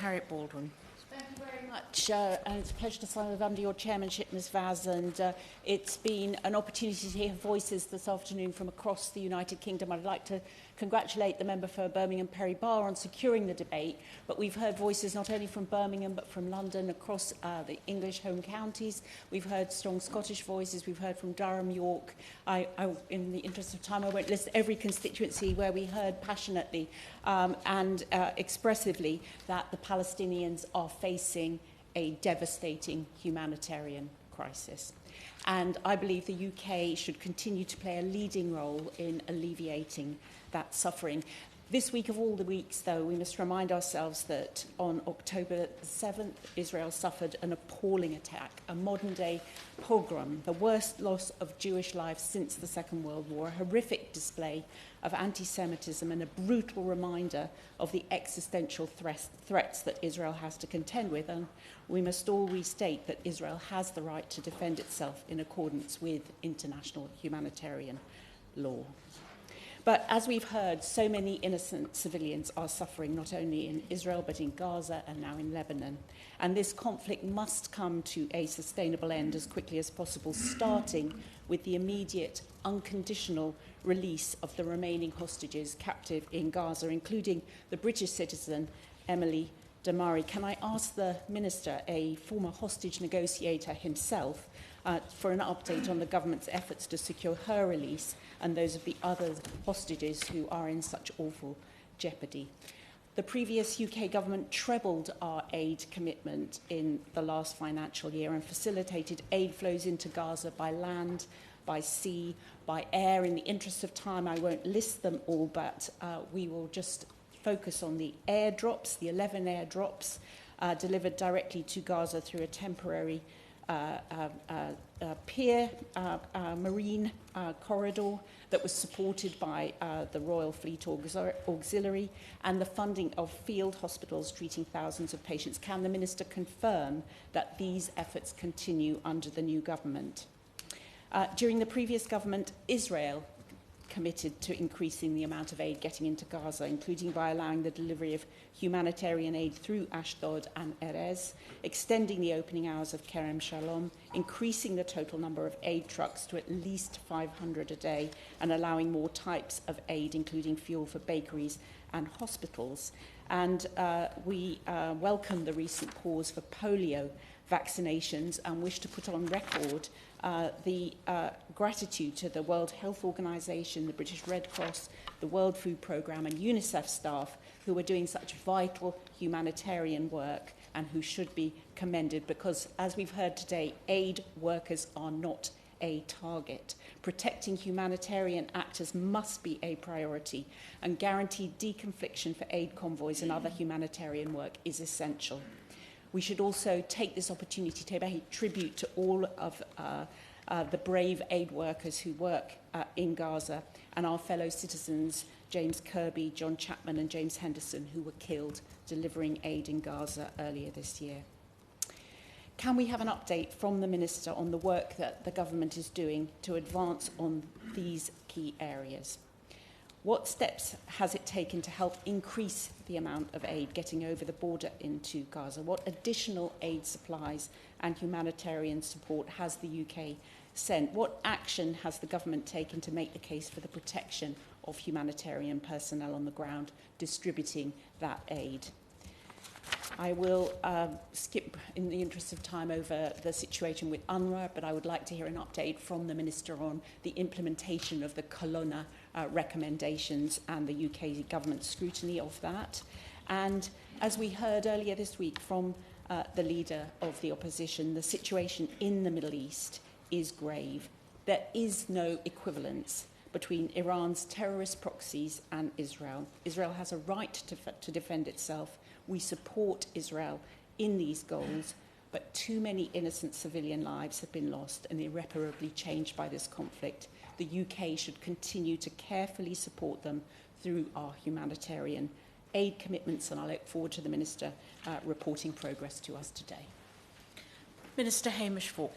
Harriett Baldwin. Thank you very much, and it's a pleasure to serve under your chairmanship, Ms Vaz, and it's been an opportunity to hear voices this afternoon from across the United Kingdom. I'd like to congratulate the member for Birmingham Perry Barr on securing the debate, but we've heard voices not only from Birmingham but from London, across the English home counties. We've heard strong Scottish voices, we've heard from Durham, York. In the interest of time, I won't list every constituency where we heard passionately and expressively that the Palestinians are facing a devastating humanitarian crisis. And I believe the UK should continue to play a leading role in alleviating that suffering. This week of all the weeks, though, we must remind ourselves that on October 7th, Israel suffered an appalling attack, a modern-day pogrom, the worst loss of Jewish lives since the Second World War, a horrific display of anti-Semitism and a brutal reminder of the existential threats that Israel has to contend with. And we must all restate that Israel has the right to defend itself in accordance with international humanitarian law. But as we've heard, so many innocent civilians are suffering, not only in Israel, but in Gaza and now in Lebanon. And this conflict must come to a sustainable end as quickly as possible, starting with the immediate, unconditional release of the remaining hostages captive in Gaza, including the British citizen, Emily Damari. Can I ask the Minister, a former hostage negotiator himself, for an update on the government's efforts to secure her release and those of the other hostages who are in such awful jeopardy? The previous UK government trebled our aid commitment in the last financial year and facilitated aid flows into Gaza by land, by sea, by air. In the interest of time, I won't list them all, but we will just focus on the airdrops, the 11 airdrops delivered directly to Gaza through a temporary pier marine corridor that was supported by the Royal Fleet Auxiliary, and the funding of field hospitals treating thousands of patients. Can the Minister confirm that these efforts continue under the new government? During the previous government, Israel committed to increasing the amount of aid getting into Gaza, including by allowing the delivery of humanitarian aid through Ashdod and Erez, extending the opening hours of Kerem Shalom, increasing the total number of aid trucks to at least 500 a day, and allowing more types of aid, including fuel for bakeries and hospitals. And we welcome the recent pause for polio vaccinations and wish to put on record the gratitude to the World Health Organization, the British Red Cross, the World Food Programme and UNICEF staff who are doing such vital humanitarian work and who should be commended, because, as we've heard today, aid workers are not a target. Protecting humanitarian actors must be a priority, and guaranteed deconfliction for aid convoys and other humanitarian work is essential. We should also take this opportunity to pay tribute to all of the brave aid workers who work in Gaza and our fellow citizens, James Kirby, John Chapman and James Henderson, who were killed delivering aid in Gaza earlier this year. Can we have an update from the Minister on the work that the government is doing to advance on these key areas? What steps has it taken to help increase the amount of aid getting over the border into Gaza? What additional aid supplies and humanitarian support has the UK sent? What action has the government taken to make the case for the protection of humanitarian personnel on the ground distributing that aid? I will skip, in the interest of time, over the situation with UNRWA, but I would like to hear an update from the Minister on the implementation of the Colonna recommendations and the UK government's scrutiny of that. And as we heard earlier this week from the leader of the opposition, the situation in the Middle East is grave. There is no equivalence between Iran's terrorist proxies and Israel. Israel has a right to defend itself. We support Israel in these goals, but too many innocent civilian lives have been lost and irreparably changed by this conflict. The UK should continue to carefully support them through our humanitarian aid commitments, and I look forward to the Minister reporting progress to us today. Minister Hamish Falk.